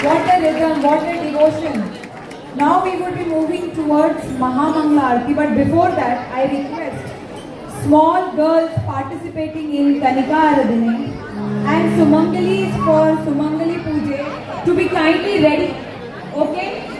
What a rhythm, what a devotion. Now we would be moving towards Mahamangla Aarti, but before that, I request small girls participating in Kanika Aradhane and Sumangalis for Sumangali Puja to be kindly ready. Okay?